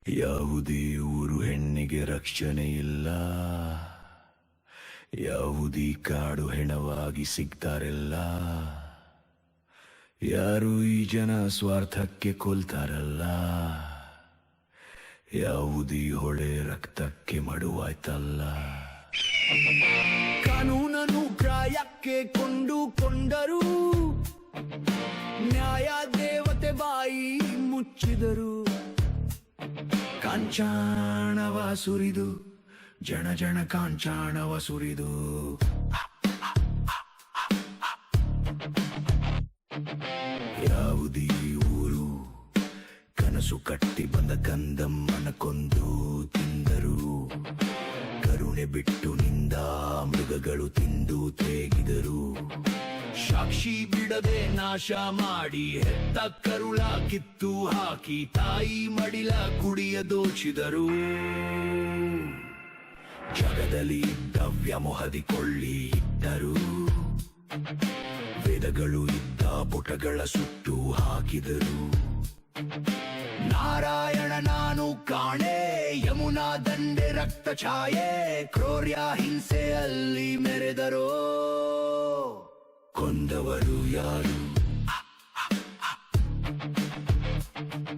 ಯಾವುದೇ ಊರು ಹೆಣ್ಣಿಗೆ ರಕ್ಷಣೆ ಇಲ್ಲ, ಯಾವುದೀ ಕಾಡು ಹೆಣವಾಗಿ ಸಿಗ್ತಾರಲ್ಲ, ಯಾರು ಈ ಜನ ಸ್ವಾರ್ಥಕ್ಕೆ ಕೊಲ್ತಾರಲ್ಲ, ಯಾವುದೀ ಹೊಳೆ ರಕ್ತಕ್ಕೆ ಮಡುವಾಯ್ತಲ್ಲ. ಕಾನೂನನ್ನು ಪ್ರಾಯಕ್ಕೆ ಕೊಂಡುಕೊಂಡರು, ನ್ಯಾಯ ದೇವತೆ ಬಾಯಿ ಮುಚ್ಚಿದರು. ಕಾಂಚಾಣವ ಸುರಿದು ಜನ ಜನ ಕಾಂಚಾಣವ ಸುರಿದು ಯಾವುದೀ ಊರು ಕನಸು ಕಟ್ಟಿ ಬಂದ ಕಂದಮ್ಮನ ಕೊಂದು ತಿಂದರು. ಕರುಣೆ ಬಿಟ್ಟು ನಿಂದ ಮೃಗಗಳು ತಿಂದು ತೇಗಿದರು. ಸಾಕ್ಷಿ ಬಿಡದೆ ನಾಶ ಮಾಡಿ ಹೆತ್ತ ಕರುಳ ಕಿತ್ತು ಹಾಕಿ ತಾಯಿ ಮಡಿಲ ಕುಡಿಯ ದೋಚಿದರು. ಜಗದಲ್ಲಿ ವ್ಯಾಮೋಹದಿ ಕೊಳ್ಳಿ ಇಟ್ಟರು. ವೇದಗಳು ಇದ್ದ ಪುಟಗಳ ಸುಟ್ಟು ಹಾಕಿದರು. ನಾರಾಯಣ ನಾನು ಕಾಣೆ, ಯಮುನಾ ದಂಡೆ ರಕ್ತ ಛಾಯೆ, ಕ್ರೌರ್ಯ ಹಿಂಸೆಯಲ್ಲಿ ಮೆರೆದರೋ. ಕೊಂದವರು ಯಾರು,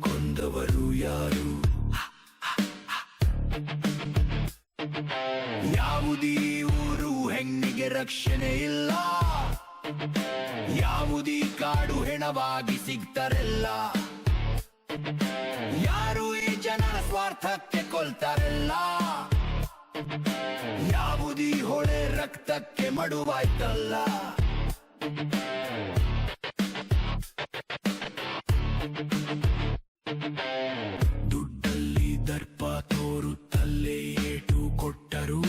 ಕೊಂದವರು ಯಾರು, ಯಾವುದೀ ಊರು ಹೆಣ್ಣಿಗೆ ರಕ್ಷಣೆ ಇಲ್ಲ, ಯಾವುದೀ ಕಾಡು ಹೆಣವಾಗಿ ಸಿಗ್ತಾರಲ್ಲ, ಯಾರು ಈ ಜನರ ಸ್ವಾರ್ಥಕ್ಕೆ ಕೊಲ್ತಾರಲ್ಲ, ಯಾವುದೀ ಹೊಳೆ ರಕ್ತಕ್ಕೆ ಮಡುವಾಯ್ತಲ್ಲ. ದುಡ್ಡಲ್ಲಿ ದರ್ಪ ತೋರುತ್ತಲ್ಲೇ ಏಟು ಕೊಟ್ಟರು.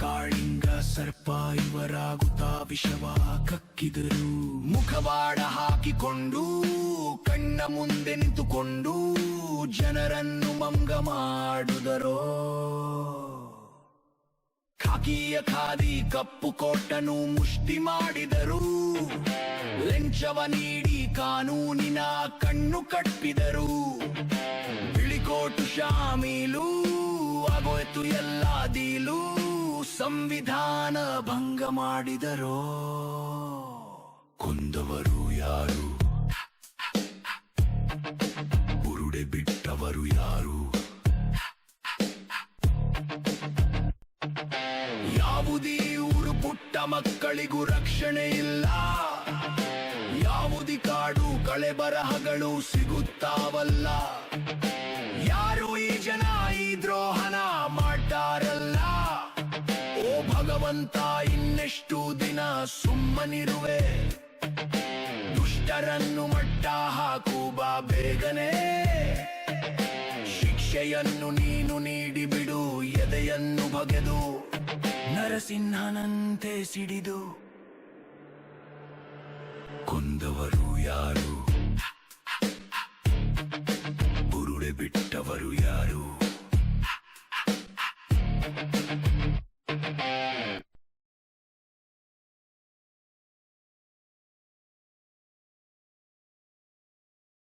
ಕಾಳಿಂಗ ಸರ್ಪ ಇವರಾಗುತ್ತಾ ವಿಷವ ಕಕ್ಕಿದರು. ಮುಖವಾಡ ಹಾಕಿಕೊಂಡು ಕಣ್ಣ ಮುಂದೆ ನಿಂತುಕೊಂಡು ಜನರನ್ನು ಮಂಗ ಮಾಡುದರೋ. ಖಾಕಿಯ ಖಾದಿ ಕಪ್ಪು ಕೋಟನು ಮುಷ್ಟಿ ಮಾಡಿದರು. ಲಂಚವ ನೀಡಿ ಕಾನೂನಿನ ಕಣ್ಣು ಕಟ್ಟಿದರು. ಬಿಳಿಕೋಟು ಶಾಮೀಲು ಆಗೋಯ್ತು ಎಲ್ಲ ದೀಲು. ಸಂವಿಧಾನ ಭಂಗ ಮಾಡಿದರೋ. ಕೊಂದವರು ಯಾರು, ಬುರುಡೆ ಬಿಟ್ಟವರು ಯಾರು, ಯಾವುದೀ ಊರು ಪುಟ್ಟ ಮಕ್ಕಳಿಗೂ ರಕ್ಷಣೆ ಇಲ್ಲ, ಯಾವುದಿ ಕಾಡು ಕಳೆ ಬರಹಗಳು ಸಿಗುತ್ತಾವಲ್ಲ, ಯಾರು ಈ ಜನ ಈ ದ್ರೋಹನ ಮಾಡ್ತಾರಲ್ಲ. ಓ ಭಗವಂತ ಇನ್ನೆಷ್ಟು ದಿನ ಸುಮ್ಮನಿರುವೆ, ದುಷ್ಟರನ್ನು ಮಟ್ಟ ಹಾಕು ಬಾ ಬೇಗನೆ. ಶಿಕ್ಷೆಯನ್ನು ನೀನು ನೀಡಿ ಬಿಡು, ಎದೆಯನ್ನು ಬಗೆದು ನರಸಿಂಹನಂತೆ ಸಿಡಿದು. ಕೊಂದವರು ಯಾರು, ಬುರುಡೆ ಬಿಟ್ಟವರು ಯಾರು.